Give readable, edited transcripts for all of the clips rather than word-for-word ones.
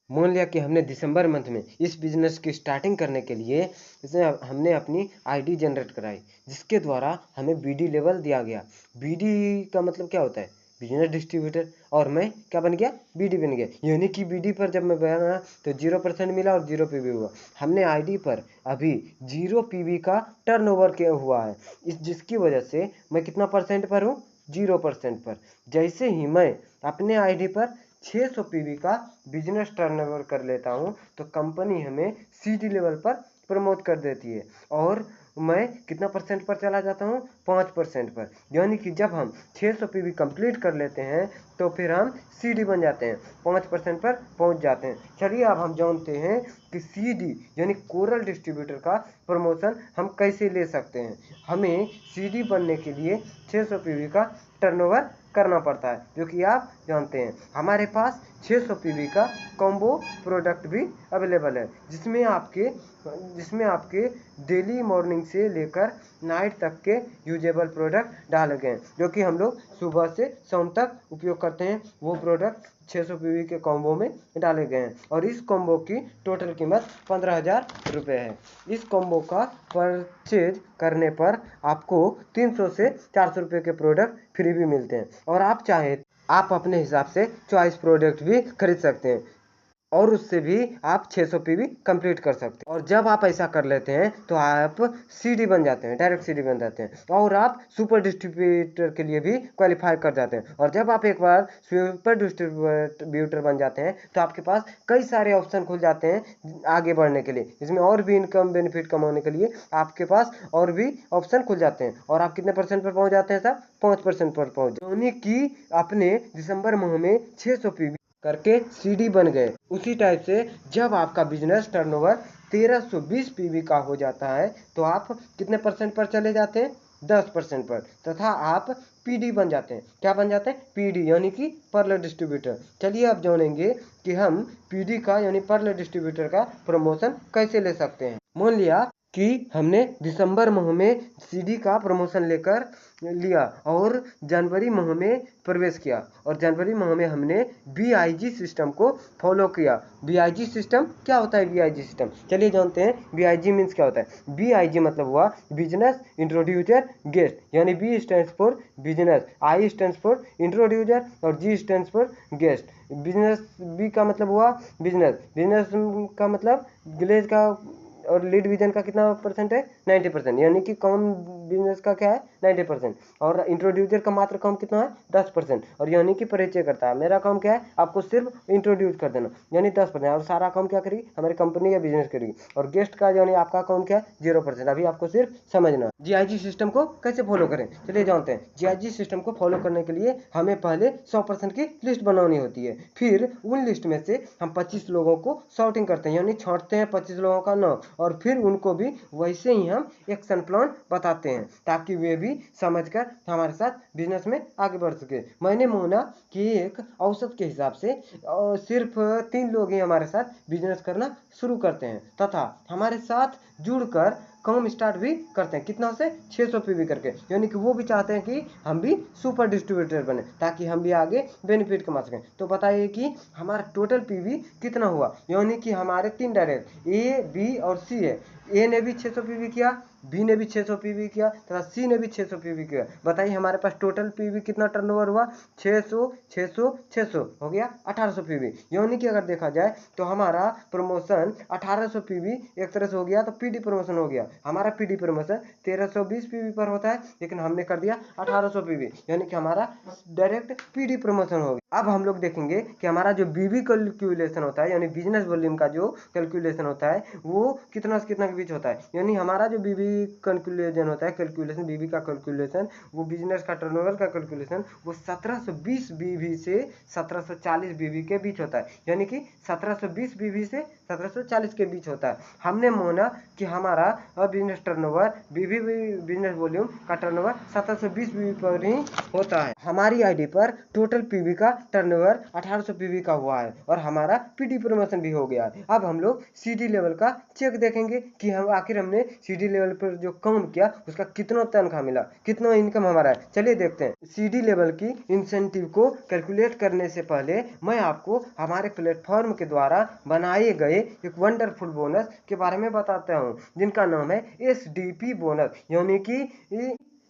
मान लिया कि हमने दिसंबर मंथ में इस बिजनेस की स्टार्टिंग करने के लिए हमने अपनी आईडी जनरेट कराई, जिसके द्वारा हमें बीडी लेवल दिया गया। बीडी का मतलब क्या होता है? Business distributor. और मैं क्या बन गया? बीडी बन गया। यानी कि बीडी पर जब मैं बना तो 0% मिला और 0 पीवी हुआ। हमने आईडी पर अभी 0 पीवी का टर्नओवर किया हुआ है, जिसकी वजह से मैं कितना परसेंट पर हूँ? 0% पर। जैसे ही मैं अपने आईडी पर 600 पीवी का बिजनेस टर्नओवर कर लेता हूं तो कंपनी हमें सीडी लेवल पर प्रमोट कर देती है और मैं कितना परसेंट पर चला जाता हूं? 5% पर। यानी कि जब हम 600 पीवी कंप्लीट कर लेते हैं तो फिर हम सीडी बन जाते हैं, 5% पर पहुंच जाते हैं। चलिए अब हम जानते हैं कि सीडी यानी कोरल डिस्ट्रीब्यूटर का प्रमोशन हम कैसे ले सकते हैं। हमें सीडी बनने के लिए 600 पीवी का टर्नओवर करना पड़ता है, जो कि आप जानते हैं। हमारे पास 600 पीवी का कॉम्बो प्रोडक्ट भी अवेलेबल है, जिसमें आपके डेली मॉर्निंग से लेकर नाइट तक के यूजेबल प्रोडक्ट डाले गए हैं, जो कि हम लोग सुबह से शाम तक उपयोग करते हैं। वो प्रोडक्ट 600 पीवी के कॉम्बो में डाले गए हैं और इस कॉम्बो की टोटल कीमत 15,000 रुपये है। इस कॉम्बो का परचेज करने पर आपको 300 से 400 रुपये के प्रोडक्ट फ्री भी मिलते हैं और आप चाहे आप अपने हिसाब से चॉइस प्रोडक्ट भी खरीद सकते हैं और उससे भी आप 600 पीवी कंप्लीट कर सकते हैं। और जब आप ऐसा कर लेते हैं तो आप सीडी बन जाते हैं, डायरेक्ट सीडी बन जाते हैं और आप सुपर डिस्ट्रीब्यूटर के लिए भी क्वालिफाई कर जाते हैं। और जब आप एक बार सुपर डिस्ट्रीब्यूटर बन जाते हैं तो आपके पास कई सारे ऑप्शन खुल जाते हैं आगे बढ़ने के लिए। इसमें और भी इनकम बेनिफिट कमाने के लिए आपके पास और भी ऑप्शन खुल जाते हैं और आप कितने परसेंट पर पहुंच जाते हैं सर? 5% पर पहुंच जाते हैं। यानी कि अपने दिसंबर माह में 600 पीवी करके सीडी बन गए। उसी टाइप से जब आपका बिजनेस टर्नओवर 1320 पीवी का हो जाता है तो आप कितने परसेंट पर चले जाते हैं? 10% पर, तथा आप पीडी बन जाते हैं। क्या बन जाते हैं? पीडी यानी कि पर्ल डिस्ट्रीब्यूटर। चलिए अब जानेंगे कि हम पीडी का यानी पर्ल डिस्ट्रीब्यूटर का प्रमोशन कैसे ले सकते हैं। मान लिया कि हमने दिसंबर माह में सीडी का प्रमोशन लेकर लिया और जनवरी माह में प्रवेश किया और जनवरी माह में हमने बीआईजी सिस्टम को फॉलो किया। बीआईजी सिस्टम क्या होता है? बीआईजी सिस्टम चलिए जानते हैं। बीआईजी मीन्स क्या होता है? बीआईजी मतलब हुआ बिजनेस इंट्रोड्यूसर गेस्ट, यानी B stands for business, I stands for introducer और G stands for guest. Business B का मतलब हुआ बिजनेस का मतलब विलेज का और लीड विजन का कितना परसेंट है? 90%। यानी कि कॉमन बिजनेस का क्या है? 90%। और इंट्रोड्यूसर का मात्र काम कितना है? 10%। और यानी कि परिचय करता है। मेरा काम क्या है? आपको सिर्फ इंट्रोड्यूस कर देना, यानी 10%। और सारा काम क्या करेगी? हमारी कंपनी या बिजनेस करेगी। और गेस्ट का यानी आपका काम क्या है? 0%। अभी आपको सिर्फ समझना। जीआईजी सिस्टम को कैसे फॉलो करें चलिए जानते हैं। जीआईजी सिस्टम को फॉलो करने के लिए हमें पहले 100% की लिस्ट बनानी होती है। फिर उन लिस्ट में से हम 25 लोगों को सॉर्टिंग करते हैं, यानी छांटते हैं 25 लोगों का नाम और फिर उनको भी वैसे ही हम एक्शन प्लान बताते हैं ताकि वे भी समझकर हमारे साथ बिजनेस में आगे बढ़ सके। मैंने माना कि एक औसत के हिसाब से सिर्फ 3 लोग ही हमारे साथ बिजनेस करना शुरू करते हैं तथा हमारे साथ जुड़कर काम स्टार्ट भी करते हैं। कितना से? 600 पीवी करके। यानी कि वो भी चाहते हैं कि हम भी सुपर डिस्ट्रीब्यूटर बने ताकि हम भी आगे बेनिफिट कमा सकें। तो बताइए कि हमारा टोटल पीवी कितना हुआ? यानी कि हमारे 3 डायरेक्ट ए बी और सी है। ए ने भी 600 पीवी किया, बी ने भी 600 पीवी किया तथा सी ने भी 600 पीवी किया। बताइए हमारे पास टोटल पीवी कितना टर्नओवर हुआ? 600 600 600 हो गया 1800 पीवी। यानी कि अगर देखा जाए तो हमारा प्रमोशन 1800 पीवी एक तरह से हो गया, तो पीडी प्रमोशन हो गया। हमारा पीडी प्रमोशन 1320 पीवी पर होता है, लेकिन हमने कर दिया 1800 पीवी, यानी कि हमारा डायरेक्ट पीडी प्रमोशन हो गया। अब हम लोग देखेंगे कि हमारा जो बीवी कैलकुलेशन होता है, यानी बिजनेस वॉल्यूम का जो कैलकुलेशन होता है वो कितना से कितना के बीच होता है। यानी हमारा जो बीवी कैलकुलेशन होता है, कैलकुलेशन बीवी का कैलकुलेशन, वो बिजनेस का टर्नओवर का कैलकुलेशन वो 1720 बीवी से 1740 बीवी के बीच होता है। यानी कि 1720 बीवी से 1740 के बीच होता है। हमने माना कि हमारा बिजनेस टर्नओवर बीवी बिजनेस वॉल्यूम का टर्नओवर 1720 बीवी पर ही होता है। हमारी आईडी पर टोटल पीवी का टर्नओवर 1800 पीवी का हुआ है और हमारा पीडी प्रमोशन भी हो गया है। अब हम लोग सीडी लेवल का चेक देखेंगे कि हम आखिर हमने सीडी लेवल पर जो काम किया उसका कितना तनख्वाह मिला, कितना इनकम हमारा है। चलिए देखते हैं। सीडी लेवल की इंसेंटिव को कैलकुलेट करने से पहले मैं आपको हमारे प्लेटफॉर्म के द्वारा बनाए गए एक वंडरफुल बोनस के बारे में बताता हूँ, जिनका नाम है SDP बोनस।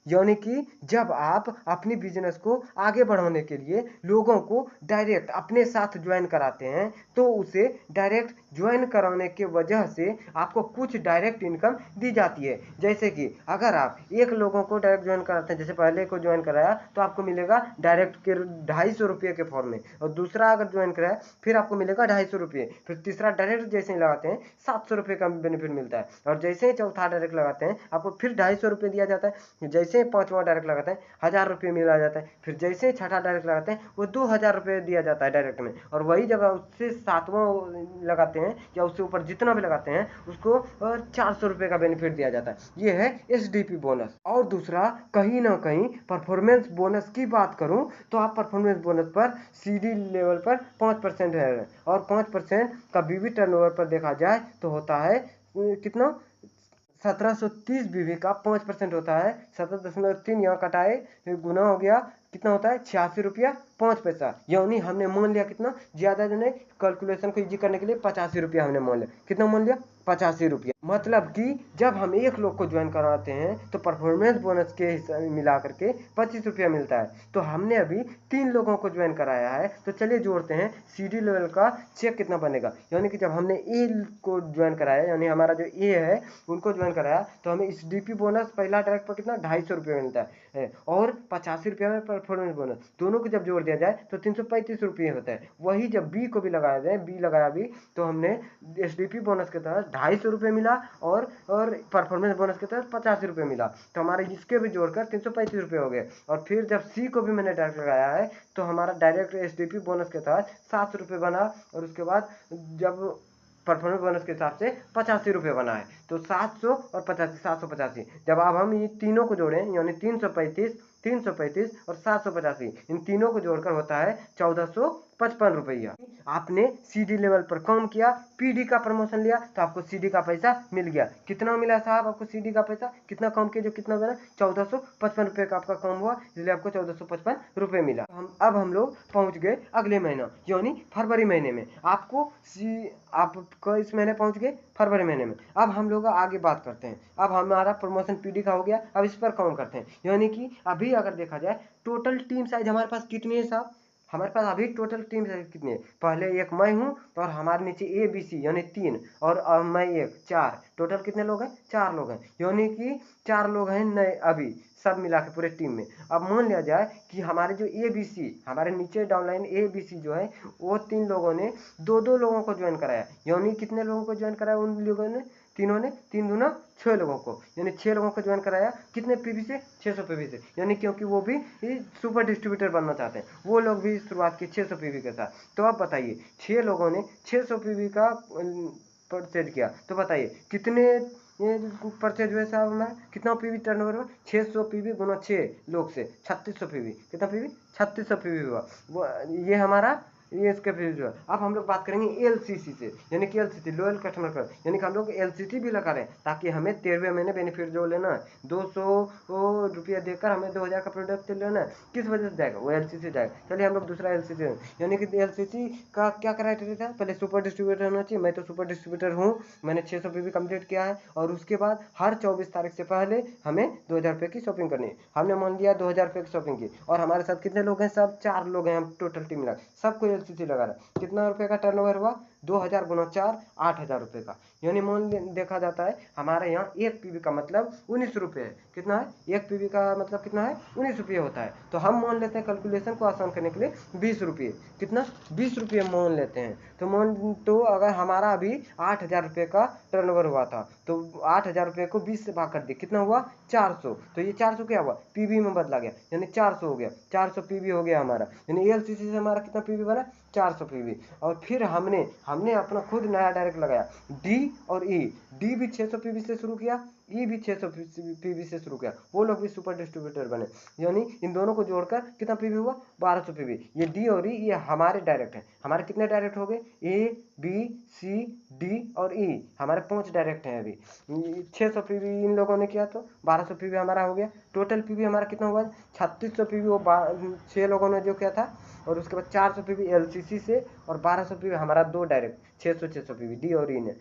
यानी कि जब आप अपनी बिजनेस को आगे बढ़ाने के लिए लोगों को डायरेक्ट अपने साथ ज्वाइन कराते हैं, तो उसे डायरेक्ट ज्वाइन कराने के वजह से आपको कुछ डायरेक्ट इनकम दी जाती है। जैसे कि अगर आप एक लोगों को डायरेक्ट ज्वाइन कराते हैं, जैसे पहले को ज्वाइन कराया तो आपको मिलेगा डायरेक्ट के 250 रुपये के फॉर्म में, और दूसरा अगर ज्वाइन कराया फिर आपको मिलेगा 250 रुपये, फिर तीसरा डायरेक्ट जैसे ही लगाते हैं 700 रुपये का बेनिफिट मिलता है, और जैसे ही चौथा डायरेक्ट लगाते हैं आपको फिर 250 रुपये दिया जाता है। जैसे ही पांचवा डायरेक्ट लगाते हैं 1000 रुपये मिला जाता है, फिर जैसे ही छठा डायरेक्ट लगाते हैं वो 2000 रुपये दिया जाता है डायरेक्ट में, और वही जब उससे सातवां लगाते हैं या उससे ऊपर जितना भी लगाते हैं उसको 400 रुपये का बेनिफिट दिया जाता है। ये है SDP बोनस। और दूसरा, कहीं ना कहीं परफॉर्मेंस बोनस की बात करूं तो आप परफॉर्मेंस बोनस पर सीडी लेवल पर 5% है, और 5% का बीवी टर्नओवर पर देखा जाए तो होता है कितना, 1730 बीवी का 5% होता है 17.3, यहाँ कटाए गुना हो गया, कितना होता है 86 रुपया 5 पैसा। यानी हमने मान लिया कितना, ज्यादा नहीं, कैलकुलेशन को इजी करने के लिए 85 रुपया हमने मान लिया। कितना मान लिया, 85 रुपया। मतलब कि जब हम एक लोग को ज्वाइन कराते हैं तो परफॉर्मेंस बोनस के हिसाब मिला करके 25 रुपया मिलता है। तो हमने अभी 3 लोगों को ज्वाइन कराया है, तो चलिए जोड़ते हैं सीडी लेवल का चेक कितना बनेगा। यानी कि जब हमने ए को ज्वाइन कराया, यानी हमारा जो ए है उनको ज्वाइन कराया, तो हमें SDP बोनस पहला डायरेक्ट पर कितना 250 रुपये मिलता है, और 85 रुपया में परफॉर्मेंस बोनस, दोनों को जब जोड़ दिया जाए तो 335 रुपये होता है। वही जब बी को भी लगाया जाए, बी लगाया भी, तो हमने SDP बोनस के तहत 250 रुपये मिला, और परफॉर्मेंस बोनस के तहत 85 रुपये मिला, तो हमारे इसके भी जोड़कर 335 रुपये हो गए। और फिर जब सी को भी मैंने डायरेक्ट लगाया है तो हमारा डायरेक्ट SDP बोनस के तहत 7 रुपये बना, और उसके बाद जब परफॉर्मेंस बोनस के हिसाब से 85 रुपये बना है, तो 700 और 85, 785। जब अब हम ये तीनों को जोड़ें, यानी 335 और 785, इन तीनों को जोड़कर होता है 1455 रुपया। आपने सीडी लेवल पर काम किया, पीडी का प्रमोशन लिया, तो आपको सीडी का पैसा मिल गया। कितना मिला साहब आपको सीडी का पैसा, कितना काम किया जो कितना बना, 1455 रुपये का आपका काम हुआ, इसलिए आपको 1455 रुपये मिला। अब हम लोग पहुंच गए अगले महीना, यानी फरवरी महीने में। आपको इस महीने पहुंच गए फरवरी महीने में। अब हम लोग आगे बात करते हैं। अब हमारा प्रमोशन पीडी का हो गया, अब इस पर काम करते हैं। यानी कि अभी अगर देखा जाए टोटल टीम साइज हमारे पास कितनी है साहब, हमारे पास अभी टोटल टीम साइज कितनी है, पहले एक मैं हूँ और हमारे नीचे ABC यानी 3, और मैं एक, 4, टोटल कितने लोग हैं, 4 लोग हैं। यानी कि 4 लोग हैं नए अभी सब मिला के पूरे टीम में। अब मान लिया जाए कि हमारे जो ABC, हमारे नीचे डाउनलाइन ABC जो है, वो 3 लोगों ने 2 लोगों को ज्वाइन कराया। यानी कितने लोगों को ज्वाइन कराया उन लोगों ने, तीनों ने, 3 दूना 6 लोगों को, यानी 6 लोगों को ज्वाइन कराया। कितने पीवी से, 600 पीवी से, यानी क्योंकि वो भी सुपर डिस्ट्रीब्यूटर बनना चाहते हैं, वो लोग भी शुरुआत की 600 पीवी के साथ। तो अब बताइए 6 लोगों ने 600 पीवी का परचेज किया, तो बताइए कितने ये परचेज हुए साहब, हमारा कितना पीवी टर्नओवर हुआ, 600 पीवी गुना 6 लोग से 3600 पीवी, कितना पीवी, 3600 पीवी हुआ। वो ये हमारा ये इसके फिर जो अब हम लोग बात करेंगे LCC से, यानी कि LCC लोयल कस्टमर कर, यानी कि हम लोग LCC भी लगा रहे हैं ताकि हमें 13वें महीने बेनिफिट जो लेना है 200 रुपया देकर हमें 2000 का प्रोडक्ट लेना है, किस वजह से जाएगा, वो LCC जाएगा। चलिए हम लोग दूसरा LCC, यानी कि LCC का क्या क्राइटेरिया था, पहले सुपर डिस्ट्रीब्यूटर होना चाहिए। मैं तो सुपर डिस्ट्रीब्यूटर हूँ, मैंने 600 पीवी कंप्लीट किया है, और उसके बाद हर 24 तारीख से पहले हमें 2000 रुपये की शॉपिंग करनी है। हमने मान लिया 2000 रुपये की शॉपिंग की, और हमारे साथ कितने लोग हैं, सब 4 लोग हैं, हम टोटल टीम मिला सबको LCC लगा रहा है। कितना रुपए का टर्नओवर हुआ, 2000 गुना 4, 8000 रुपये का। यानी मान देखा जाता है हमारे यहाँ 1 पीवी का मतलब 19 रुपये है। कितना है, 1 पीवी का मतलब कितना है, 19 रुपये होता है। तो हम मान लेते हैं कैलकुलेशन को आसान करने के लिए 20 रुपये, कितना 20 रुपये मान लेते हैं। तो अगर हमारा अभी 8000 रुपये का टर्नओवर हुआ था, तो 8000 रुपये को 20 से भाग कर दिए, कितना हुआ 400। तो ये 400 क्या हुआ, पीवी में बदला गया, यानी 400 हो गया, 400 पीवी हो गया हमारा। यानी LCC से हमारा कितना पीवी बना, 400 पीवी। और फिर हमने अपना खुद नया डायरेक्ट लगाया D और E। D भी 600 पीवी से शुरू किया, ई भी 600 पीवी से शुरू किया, वो लोग भी सुपर डिस्ट्रीब्यूटर बने। यानी इन दोनों को जोड़कर कितना पीवी हुआ, 1200 पीवी। ये डी और ई ये हमारे डायरेक्ट हैं। हमारे कितने डायरेक्ट हो गए, ए बी सी डी और ई, हमारे 5 डायरेक्ट हैं। अभी 600 पीवी इन लोगों ने किया तो 1200 पीवी हमारा हो गया। टोटल पीवी हमारा कितना हुआ, 3600 पीवी वो 6 लोगों ने जो किया था। और उसके बाद 400 पीवी एलसीसी से और 1200 पीवी हमारा 2 डायरेक्ट 600 पीवी डी और ई ने।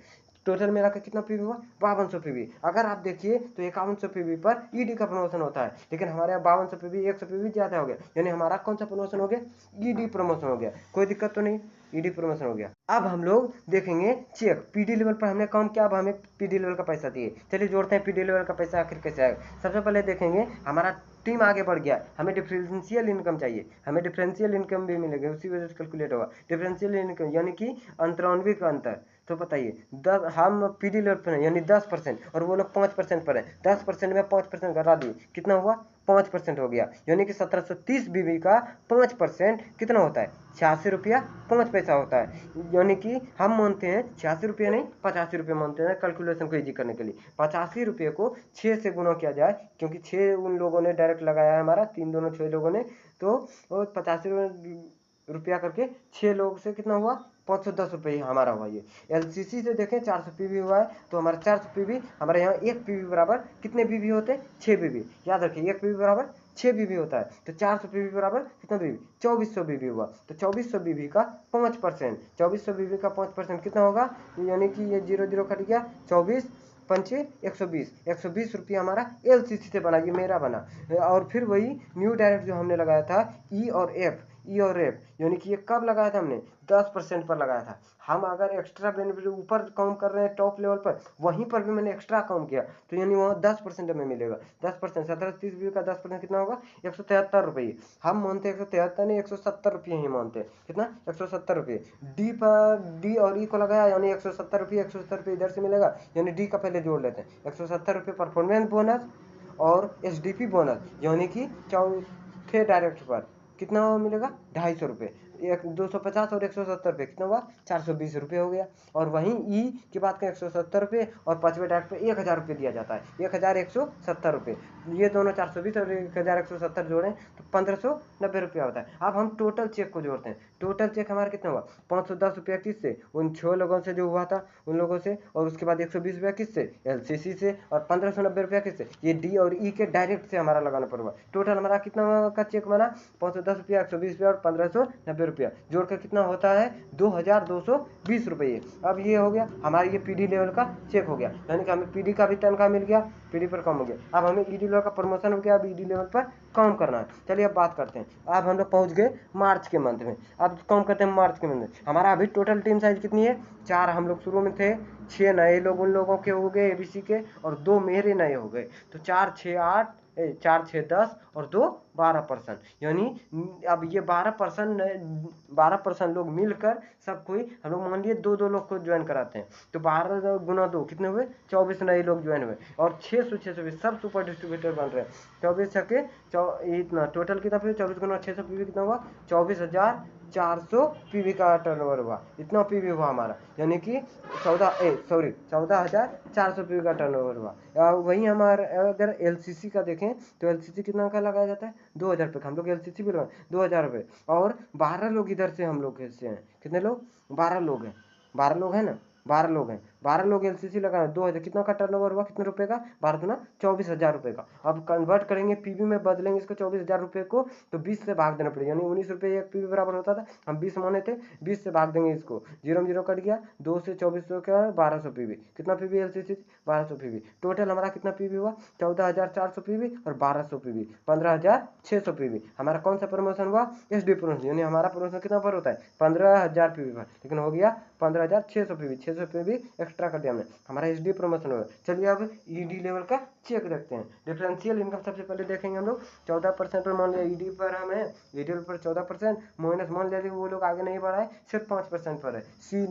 टोटल मिला कर कितना पीवी हुआ, 5200 पीवी। अगर आप देखिए तो 5100 पीवी पर ईडी का प्रमोशन होता है, लेकिन हमारे यहाँ 5200 पीवी 100 पीवी ज्यादा हो गया, यानी हमारा कौन सा प्रमोशन हो गया, ईडी प्रमोशन हो गया। कोई दिक्कत तो नहीं, ईडी प्रमोशन हो गया। अब हम लोग देखेंगे चेक, पीडी लेवल पर हमने काम किया, अब हमें पीडी लेवल का पैसा दिए। चलिए जोड़ते हैं पीडी लेवल का पैसा आखिर कैसे आएगा। सबसे पहले देखेंगे हमारा टीम आगे बढ़ गया, हमें डिफरेंशियल इनकम चाहिए, हमें डिफरेंशियल इनकम भी मिलेगा, उसी वजह से कैलकुलेट होगा डिफरेंशियल इनकम, यानी कि अंतरान्विक अंतर। तो बताइए 10 हम पीडी लेवल पर हैं, यानी 10%, और वो लोग 5% पर है। 10% में 5% घटा दिए, कितना हुआ, 5% हो गया। यानी कि 1730 बीबी का 5% कितना होता है, 86 रुपया 5 पैसा होता है। यानी कि हम मानते हैं 86 रुपया नहीं 85 रुपये मानते हैं, कैलकुलेशन को इजी करने के लिए। 85 रुपये को 6 से गुना किया जाए, क्योंकि 6 उन लोगों ने डायरेक्ट लगाया है हमारा, 3 दोनों 6 लोगों ने, तो 85 रुपया करके 6 लोग से कितना हुआ, 510 रुपये हमारा हुआ। ये एलसीसी से देखें 400 पीवी हुआ है, तो हमारा 400 पीवी, हमारे यहाँ 1 पीवी बराबर कितने पीवी होते हैं, 6 पीवी। याद रखिए 1 पीवी बराबर 6 बीबी होता है, तो 400 बीबी बराबर कितना बीबी, 2400 बीबी हुआ। तो 2400 बीबी का 5%, 2400 बीबी का 5% कितना होगा, यानी कि ये 0 कट गया, 24 पंचे 120, 120 रुपया हमारा एलसीसी से बना, ये मेरा बना। और फिर वही न्यू डायरेक्ट जो हमने लगाया था ई और एफ, ई और एफ, यानी कि ये कब लगाया था हमने, 10% पर लगाया था। हम अगर एक्स्ट्रा बेनिफिट ऊपर काम कर रहे हैं टॉप लेवल पर, वहीं पर भी मैंने एक्स्ट्रा काम किया, तो यानी वहाँ 10% हमें मिलेगा। 10%, 1730 बीबी का 10% कितना होगा, 173 रुपये। हम मानते हैं 173 नहीं 170 रुपये ही मानते हैं, कितना, 170 रुपये। डी पर डी और ई को लगाया, यानी 170 रुपये, 170 रुपये इधर से मिलेगा, यानी डी का पहले जोड़ लेते हैं। 170 रुपये परफॉर्मेंस बोनस और एसडीपी बोनस, यानी कि चौथे डायरेक्ट पर कितना मिलेगा, 250 रुपये। 250 और 170 रुपये कितना हुआ, 420 रुपये हो गया। और वहीं ई की बात करें 170 रुपये, और 5वें डायरेक्ट पे 1000 रुपये दिया जाता है, 1170 रुपये। ये दोनों 420 और 1170 जोड़ें तो 1590 रुपया होता है। अब हम टोटल चेक को जोड़ते हैं। टोटल चेक हमारा कितना हुआ, 510 रुपया किससे, उन 6 लोगों से जो हुआ था उन लोगों से, और उसके बाद 120 रुपया किससे, एलसीसी से, और 1590 रुपया किससे, ये डी और ई के डायरेक्ट से हमारा लगाना पड़ेगा। टोटल हमारा कितना का चेक बना, 510 रुपया, 120 रुपया और 1590 रुपया, जोड़कर कितना होता है, 2220 रुपये। अब ये हो गया हमारा, ये पीडी लेवल का चेक हो गया, यानी कि हमें पीडी का भी तनख्वाह मिल गया, पीडी पर कम हो गया। अब हमें ईडी लेवल का प्रमोशन हो गया, अब ईडी लेवल पर काम करना है। चलिए अब बात करते हैं। अब हम लोग पहुंच गए मार्च के मंथ में, अब काम करते हैं मार्च के मंथ में। हमारा अभी टोटल टीम साइज कितनी है, 4। हम लोग शुरू में थे, 6 नए लोग उन लोगों के हो गए एबीसी के, और 2 मेरे नए हो गए, तो 4 6 8, 4 6 10 और 2 12%, यानी अब ये 12% लोग मिलकर सब कोई, हम लोग मान लिए 2 लोग को ज्वाइन कराते हैं, तो 12 गुना 2 कितने हुए, 24 नए लोग ज्वाइन हुए, और 600 सब सुपर डिस्ट्रीब्यूटर बन रहे हैं। 24 छके इतना टोटल कितना, फिर 24 गुना 600 पीवी कितना हुआ, 24,400 पीवी का टर्नओवर हुआ। इतना पीवी हुआ हमारा, यानी कि 14,400 पीवी का टर्नओवर हुआ। वहीं हमारा अगर एलसीसी का देखें तो एलसीसी कितना का लगाया जाता है, 2000 रुपये का। हम लोग एलसीसी भी लगाए 2000 रुपये, और 12 लोग इधर से हम लोग से हैं, कितने लोग, 12 लोग हैं, 12 लोग हैं ना, 12 लोग हैं, 12 लोग एलसीसी लगाए, 2000 कितना का टर्नओवर हुआ, कितने रुपए का, 12 दुना 24,000 रुपये का। अब कन्वर्ट करेंगे पीवी में, बदलेंगे इसको 24,000 रुपये को, तो 20 से भाग देना पड़ेगा, यानी 19 रुपये एक पीवी बराबर होता था, हम 20 माने थे, 20 से भाग देंगे इसको, 0 0 कट गया, 2 से 2400 का 1200 पीवी, कितना पीवी एलसीसी, 1200 पीवी। टोटल हमारा कितना पीवी हुआ, 14,400 पीवी और 1200 पीवी, 15,600 पीवी। हमारा कौन सा प्रमोशन हुआ, एसडी प्रमोशन, यानी हमारा प्रमोशन कितना पर होता है, 15,000 पीवी पर, लेकिन हो गया 15,600 पीवी, 600 पीवी एक्स्ट्रा कर दिया हमने, हमारा एसडी प्रमोशन होगा। चलिए अब ईडी लेवल का चेक देखते हैं। डिफरेंशियल इनकम सबसे पहले देखेंगे हम लोग, 14% पर मान लिया ईडी पर हम है, ईडी पर 14% माइनस, मान लिया वो लोग आगे नहीं बढ़ा है, सिर्फ 5% पर है। सी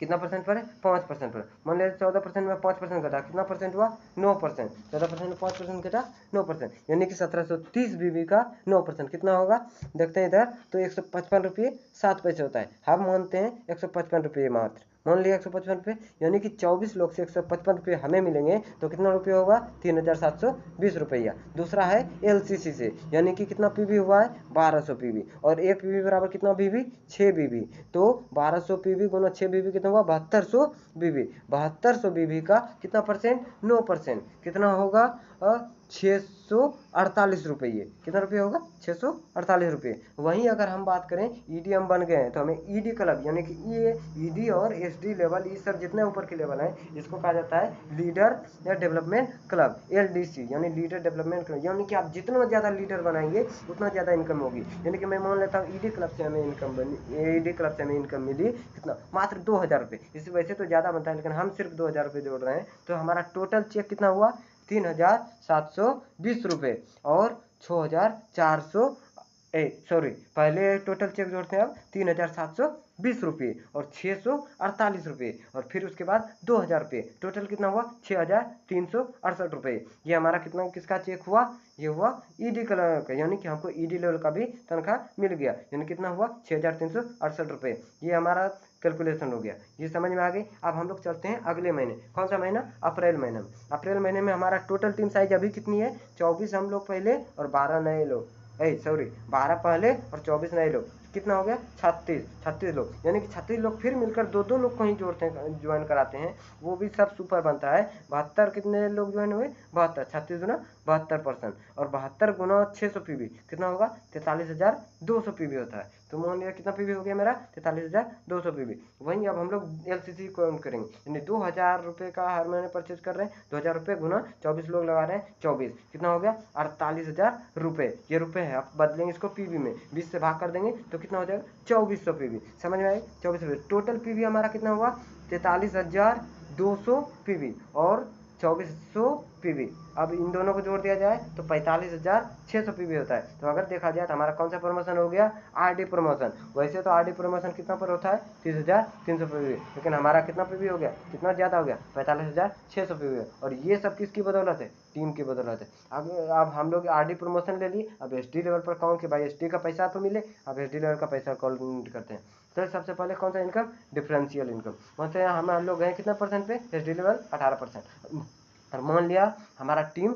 कितना परसेंट पर है? 5% पर। मान लीजिए 14% में 5% घटा, कितना परसेंट हुआ? 9%। 14% में 5% घटा 9%, यानी कि 1730 बीबी का 9% कितना होगा? देखते हैं इधर, तो 155 रुपये 7 पैसे होता है। हम मानते हैं 155 रुपये मात्र, मान लिया 155 रुपये, यानी कि 24 लोग से 155 रुपये हमें मिलेंगे, तो कितना रुपये होगा? 3720 रुपया। दूसरा है LCC से, यानी कि कितना पीवी हुआ है? 1200 पीवी, और एक पीवी बराबर कितना बीबी? 6 बीबी। तो 1200 पीवी गुना 6 बीबी कितना हुआ? 7200 बीबी। 7200 बीबी का कितना परसेंट? 9%। कितना होगा? 648 रुपये। कितना रुपये होगा? 648 रुपये। वहीं अगर हम बात करें EDM बन गए हैं, तो हमें ED क्लब, यानी कि ये ED और SD लेवल, ये सब जितने ऊपर के लेवल हैं, इसको कहा जाता है लीडर या डेवलपमेंट क्लब, LDC, यानी लीडर डेवलपमेंट क्लब। यानी कि आप जितना ज़्यादा लीडर बनाएंगे उतना ज़्यादा इनकम होगी। यानी कि मैं मान लेता हूँ ED क्लब से हमें इनकम बनी, ED क्लब से हमें इनकम मिली कितना? मात्र 2000 रुपये। इस वैसे तो ज़्यादा बनता है, लेकिन हम सिर्फ 2000 रुपये जोड़ रहे हैं, तो हमारा टोटल चेक कितना हुआ? 3720 रुपये और 6400, सॉरी, पहले टोटल चेक जोड़ते हैं, अब 3720 रुपये और 648 रुपये, और फिर उसके बाद 2000 रुपये, टोटल कितना हुआ? 6368 रुपये। ये हमारा कितना, किसका चेक हुआ? ये हुआ ED कलर का, यानी कि हमको ED लेवल का भी तनख्वाह मिल गया, यानी कितना हुआ? 6368 रुपये। ये हमारा कैलकुलेशन हो गया, ये समझ में आ गई। अब हम लोग चलते हैं अगले महीने। कौन सा महीना? अप्रैल महीना में। अप्रैल महीने में हमारा टोटल टीम साइज अभी कितनी है? 24 हम लोग पहले और 12 नए लोग, 12 पहले और 24 नए लोग, कितना हो गया? 36 लोग, यानी कि 36 लोग फिर मिलकर दो दो लोग को ही जोड़ते हैं, ज्वाइन कराते हैं, वो भी सब सुपर बनता है। 72 कितने लोग ज्वाइन हुए? 72, 36 गुना 72%, और 72 गुना 600 पीवी कितना होगा? 43,200 पीवी होता है। तो मान लिया कितना पीवी हो गया मेरा? 43,200 पीवी। वहीं अब हम लोग LCC काउंट करेंगे, यानी 2000 रुपये का हर महीने परचेज कर रहे हैं, 2000 रुपये गुना 24 लोग लगा रहे हैं, 24 कितना हो गया? 48,000 रुपये। ये रुपये है, आप बदलेंगे इसको पीवी में, 20 से भाग कर देंगे तो कितना हो जाएगा? 2400 पीवी। समझ में आए? 2400। टोटल पीवी हमारा कितना हुआ? 43,200 पीवी और 2400 पीवी। अब इन दोनों को जोड़ दिया जाए तो 45,600 पीवी होता है। तो अगर देखा जाए तो हमारा कौन सा प्रमोशन हो गया? RD promotion. वैसे तो RD प्रमोशन कितना पर होता है? 30,300 पीवी, लेकिन हमारा कितना पीवी हो गया? कितना ज़्यादा हो गया? 45,600 पीवी। और ये सब किसकी बदौलत है? टीम की बदौलत है। अब हम लोग RD प्रमोशन ले लिए, अब SD लेवल पर काउंट कि भाई SD का पैसा तो मिले, अब SD लेवल का पैसा काउंट करते हैं। तो सबसे पहले कौन सा इनकम? Differential income. मतलब हम लोग गए कितना परसेंट पे? SD level 18%। और मान लिया हमारा टीम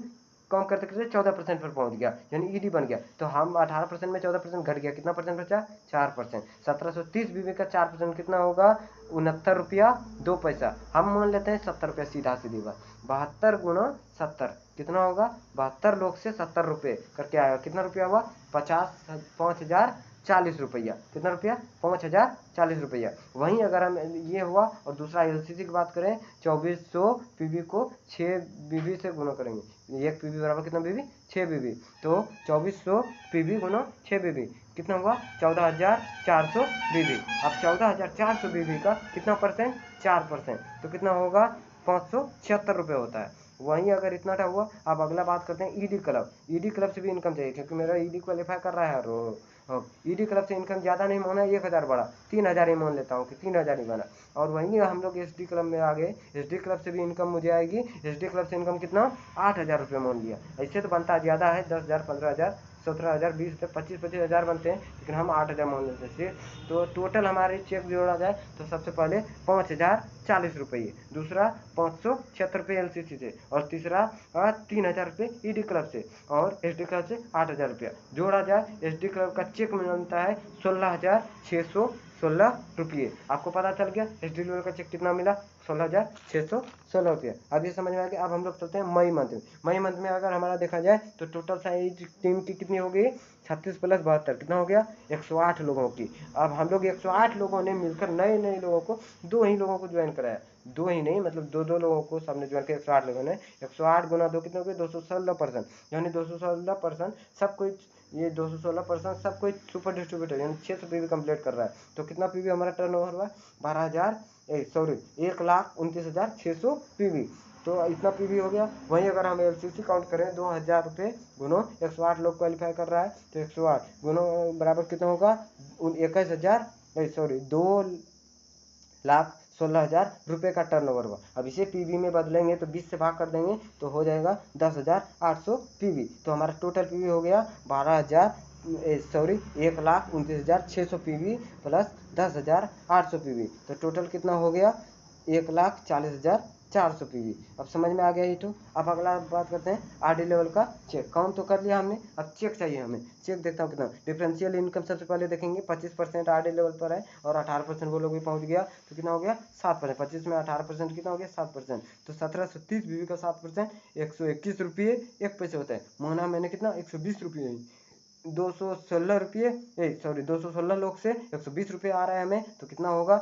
कम करते करते 14% पर पहुंच गया, यानी ED बन गया, तो हम 18% में 14% घट गया, कितना परसेंट बचा? 4%। 1730 बीवी का 4% कितना होगा? 69 रुपया 2 पैसा। हम मान लेते हैं 70 रुपया, सीधा सीधी बात। 72 गुना 70 कितना होगा? 72 लोग से 70 रुपये करके आएगा, कितना रुपया हुआ? 5040 रुपया। कितना रुपया? 5040 रुपया। वहीं अगर हम ये हुआ, और दूसरा LCC की बात करें, 2400 पीवी को 6 बीबी से गुना करेंगे, एक पीवी बराबर कितना बीबी? 6 बीबी। तो 2400 पीवी गुना 6 बीबी कितना हुआ? 14,400 बीबी। अब 14,400 बीबी का कितना परसेंट? 4%, तो कितना होगा? 576 रुपये होता है। वहीं अगर इतना था हुआ। अब अगला बात करते हैं ED क्लब। ED क्लब से भी इनकम चाहिए, क्योंकि मेरा ED क्वालिफाई कर रहा है। और ED क्लब से इनकम ज़्यादा नहीं माना, 1000 बड़ा, 3000 ही मान लेता हूँ कि 3000 ही बना। और वहीं हम लोग SD क्लब में आ गए, SD क्लब से भी इनकम मुझे आएगी। SD क्लब से इनकम कितना? 8000 रुपये मान लिया। ऐसे तो बनता ज़्यादा है, 10,000, 15,000, 17,000, 20,000, 25,000 बनते हैं, लेकिन हम 8000 मान लेते हैं। तो टोटल हमारे चेक जोड़ा जाए तो सबसे पहले 5040 रुपये, दूसरा 576 रुपये LCC से, और तीसरा 3000 रुपये ED क्लब से, और SD क्लब से 8000 रुपया जोड़ा जाए। SD क्लब का चेक मिलता है 16,616 रुपये। आपको पता चल गया SD क्लब का चेक कितना मिला? 16,616 रुपये। अब ये समझ में आ गया। अब हम लोग चलते हैं मई मंथ में। मई मंथ में अगर हमारा देखा जाए तो टोटल साइज टीम की कितनी हो गई? 36 + 72 कितना हो गया? 108 लोगों की। अब हम लोग 108 लोगों ने मिलकर नए नए लोगों को, 2 ही लोगों को ज्वाइन कराया, 2 ही नहीं, मतलब 2 लोगों को सबने ज्वाइन किया। 108 लोगों ने, 108 गुना 2 कितने हो गए? 216%, यानी 216% सब कोई, ये 216% सब कोई सुपर डिस्ट्रीब्यूटर, यानी 600 पीवी कंप्लीट कर रहा है। तो कितना पीवी हमारा टर्नओवर हुआ? 1,29,600 पीवी। तो इतना पीवी हो गया। वहीं अगर हम LCC काउंट करें, 2000 रुपये गुनो 108 लोग क्वालिफाई कर रहा है, तो 108 गुनो बराबर कितना होगा? 21,000, 2,00,000 16,000 रुपये का टर्नओवर हुआ। अब इसे पीवी में बदलेंगे तो 20 से भाग कर देंगे तो हो जाएगा 10,800 पीवी। तो हमारा टोटल पीवी हो गया 1,29,600 पीवी प्लस 10,800 पीवी। तो टोटल कितना हो गया 1,40,400 पीवी। अब समझ में आ गया ये तो। अब अगला बात करते हैं आरडी लेवल का चेक। काउंट तो कर लिया हमने, अब चेक चाहिए हमें। चेक देखता हूँ कितना डिफरेंशियल इनकम सबसे पहले देखेंगे। 25% आरडी लेवल पर है और 18% वो लोग भी पहुंच गया तो कितना हो गया 7%। 25 में 18% कितना हो गया 7%। तो 1730 बीवी का 7% 121 रुपये 1 पैसे होता है। महीना मैंने कितना 120 रुपये 216 लोग से 120 रुपये आ रहा है हमें तो कितना होगा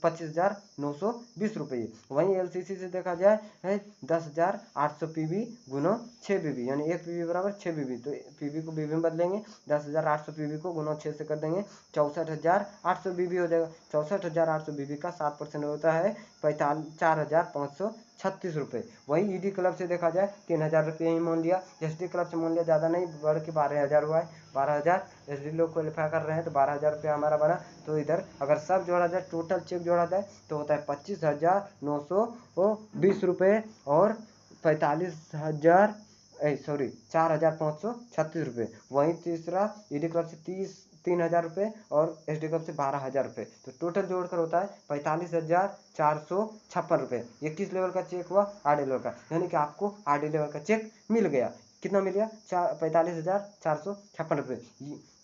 25,920 रुपये। वहीं एलसीसी से देखा जाए है 10,800 पीवी गुना 6 बीवी, यानी 1 पीवी बराबर 6 बीवी। तो पीवी को बीवी में बदलेंगे, 10,800 पीवी को गुना 6 से कर देंगे 64,800 बीवी हो जाएगा। 64,800 बीवी का 7% होता है 4,536 रुपये। वहीं ईडी क्लब से देखा जाए 3,000 रुपये ही मान लिया। एसडी क्लब से मान लिया ज़्यादा नहीं, बढ़ के 12,000 हुआ है। 12,000 एसडी लोग क्वालिफाई कर रहे हैं तो 12,000 रुपये हमारा बना। तो इधर अगर सब जोड़ा जाए, टोटल चेक जोड़ा जाए तो होता है 25,920 रुपये और 4,536 रुपये। वहीं तीसरा ईडी क्लब से 3,000 रुपये और एसडी क्लब से 12,000 रुपये। तो टोटल जोड़कर होता है 45,456 रुपये। ये किस लेवल का चेक हुआ आरडी लेवल का, यानी कि आपको आरडी लेवल का चेक मिल गया। कितना मिल गया 45,456 रुपये।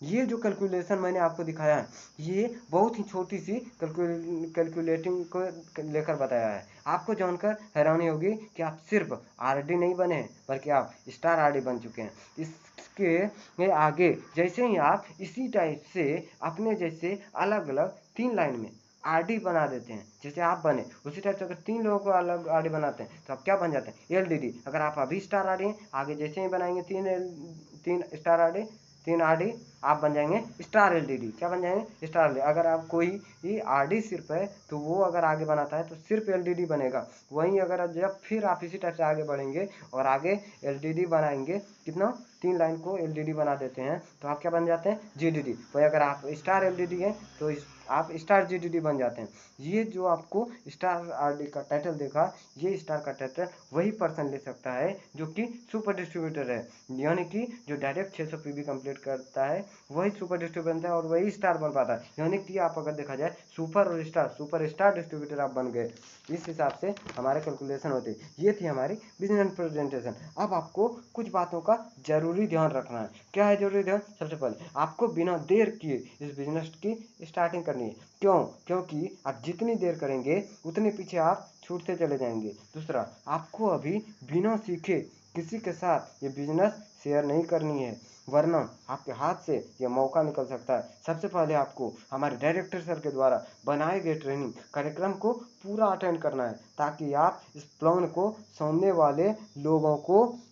ये जो कैलकुलेशन मैंने आपको दिखाया है ये बहुत ही छोटी सी कैलकुलेटिंग को लेकर बताया है। आपको जानकर हैरानी होगी कि आप सिर्फ आरडी नहीं बने हैं बल्कि आप स्टार आरडी बन चुके हैं। इसके आगे जैसे ही आप इसी टाइप से अपने जैसे अलग अलग 3 लाइन में आरडी बना देते हैं, जैसे आप बने उसी टाइप से अगर 3 लोगों को अलग आरडी बनाते हैं तो आप क्या बन जाते हैं एलडीडी। अगर आप अभी स्टार आरडी हैं, आगे जैसे ही बनाएंगे 3 स्टार आरडी 3 आरडी आप बन जाएंगे स्टार एलडीडी। क्या बन जाएंगे स्टार एलडीडी। अगर आप कोई आरडी सिर्फ है तो वो अगर आगे बनाता है तो सिर्फ एलडीडी बनेगा। वहीं अगर जब फिर आप इसी टाइप से आगे बढ़ेंगे और आगे एलडीडी बनाएंगे, कितना 3 लाइन को एलडीडी बना देते हैं तो आप क्या बन जाते हैं जीडीडी। वही अगर आप स्टार एलडीडी हैं तो आप स्टार जीडीडी बन जाते हैं। ये जो आपको स्टार आरडी का टाइटल देखा, ये स्टार का टाइटल वही पर्सन ले सकता है जो कि सुपर डिस्ट्रीब्यूटर है, यानी कि जो डायरेक्ट 600 पीवी कंप्लीट करता है वही सुपर डिस्ट्रीब्यूटर बनता है और वही स्टार बन पाता है। यानी कि आप अगर देखा जाए सुपर स्टार डिस्ट्रीब्यूटर आप बन गए। इस हिसाब से हमारे कैलकुलेशन होते हैं। ये थी हमारी बिजनेस प्रेजेंटेशन। अब आपको कुछ बातों का जरूरी ध्यान रखना है। क्या है जरूरी ध्यान? सबसे पहले आपको बिना देर किए इस बिजनेस की स्टार्टिंग करनी है। क्यों? क्योंकि आप जितनी देर करेंगे उतने पीछे आप छूटते चले जाएंगे। दूसरा, आपको अभी बिना सीखे किसी के साथ ये बिजनेस शेयर नहीं करनी है, वरना आपके हाथ से यह मौका निकल सकता है। सबसे पहले आपको हमारे डायरेक्टर सर के द्वारा बनाए गए ट्रेनिंग कार्यक्रम को पूरा अटेंड करना है ताकि आप इस प्लान को सामने वाले लोगों को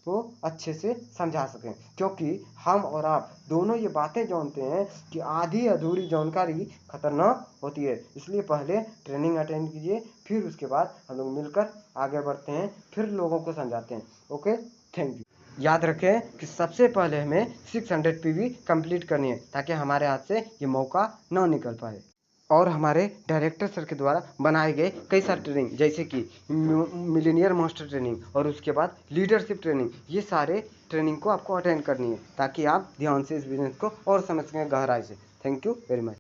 अच्छे से समझा सकें। क्योंकि हम और आप दोनों ये बातें जानते हैं कि आधी अधूरी जानकारी खतरनाक होती है। इसलिए पहले ट्रेनिंग अटेंड कीजिए, फिर उसके बाद हम लोग मिलकर आगे बढ़ते हैं, फिर लोगों को समझाते हैं। Okay, thank you. याद रखें कि सबसे पहले हमें 600 पीवी कंप्लीट करनी है ताकि हमारे हाथ से ये मौका ना निकल पाए। और हमारे डायरेक्टर सर के द्वारा बनाए गए कई सारे ट्रेनिंग जैसे कि मिलीनियर मास्टर ट्रेनिंग और उसके बाद लीडरशिप ट्रेनिंग, ये सारे ट्रेनिंग को आपको अटेंड करनी है ताकि आप ध्यान से इस बिजनेस को और समझ सकें गहराई से। Thank you very much.